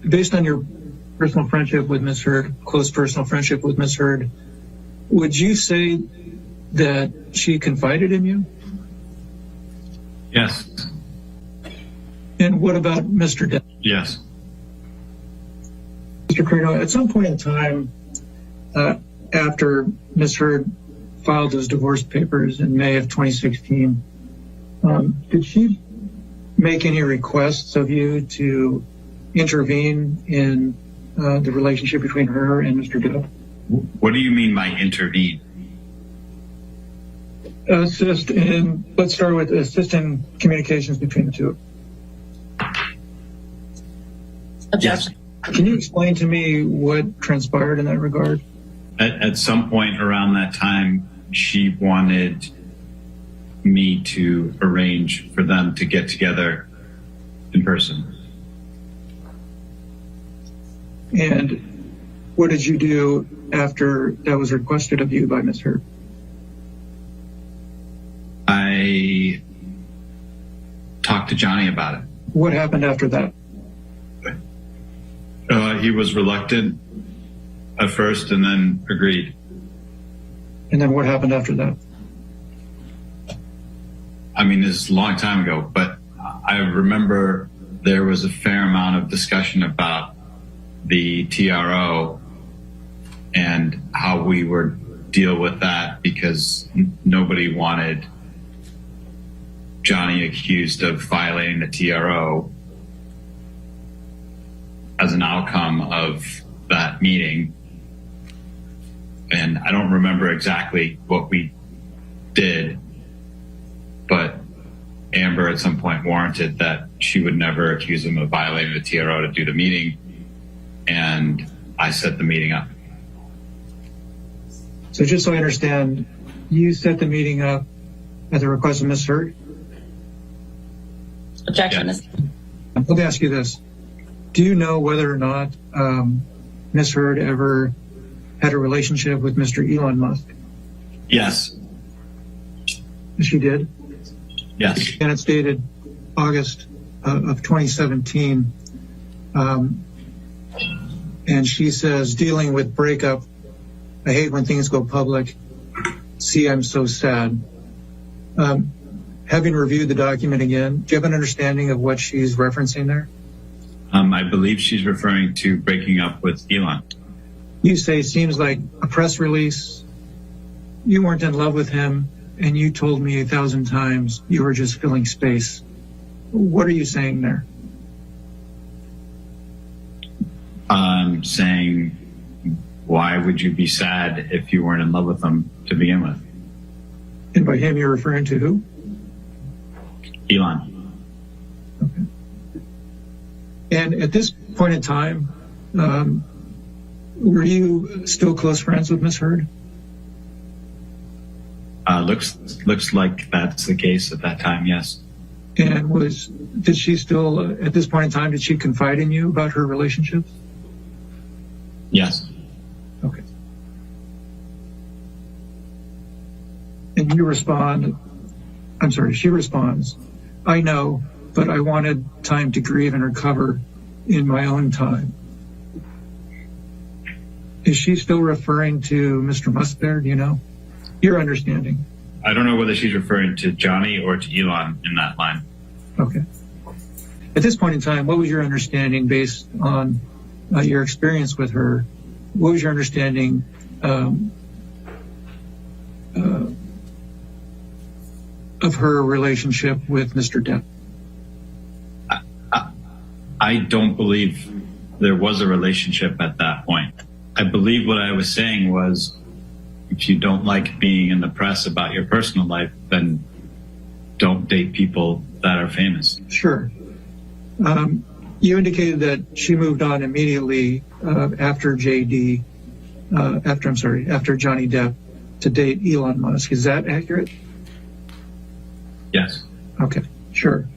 based on your personal friendship with Ms. Heard, close personal friendship with Ms. Heard, would you say that she confided in you? Yes. And what about Mr. Depp? Yes. Mr. Carino, at some point in time, after Ms. Heard filed those divorce papers in May of 2016, did she make any requests of you to intervene in the relationship between her and Mr. Depp? What do you mean by intervene? Assist in, let's start with assist in communications between the two. Objection. Can you explain to me what transpired in that regard? At some point around that time, she wanted me to arrange for them to get together in person. And what did you do after that was requested of you by Ms. Heard? I talked to Johnny about it. What happened after that? He was reluctant at first and then agreed. And then what happened after that? I mean, this is a long time ago, but I remember there was a fair amount of discussion about the TRO and how we would deal with that because nobody wanted Johnny accused of violating the TRO as an outcome of that meeting. And I don't remember exactly what we did, but Amber at some point warranted that she would never accuse him of violating the TRO to do the meeting, and I set the meeting up. So just so I understand, you set the meeting up at the request of Ms. Heard? Objection. Yes. Let me ask you this. Do you know whether or not Ms. Heard ever had a relationship with Mr. Elon Musk? Yes. She did? Yes. And it's dated August of 2017. And she says, dealing with breakup, I hate when things go public. See, I'm so sad. Having reviewed the document again, do you have an understanding of what she's referencing there? I believe she's referring to breaking up with Elon. You say, seems like a press release. You weren't in love with him, and you told me 1,000 times you were just filling space. What are you saying there? I'm saying, why would you be sad if you weren't in love with him to begin with? And by him, you're referring to who? Elon. Okay. And at this point in time, were you still close friends with Ms. Heard? Looks like that's the case at that time, yes. And did she still, at this point in time, did she confide in you about her relationship? Yes. Okay. And you respond, I'm sorry, she responds, I know, but I wanted time to grieve and recover in my own time. Is she still referring to Mr. Musk there? Do you know? Your understanding. I don't know whether she's referring to Johnny or to Elon in that line. Okay. At this point in time, what was your understanding based on your experience with her? What was your understanding of her relationship with Mr. Depp? I don't believe there was a relationship at that point. I believe what I was saying was, if you don't like being in the press about your personal life, then don't date people that are famous. Sure. You indicated that she moved on immediately after Johnny Depp to date Elon Musk. Is that accurate? Yes. Okay, sure.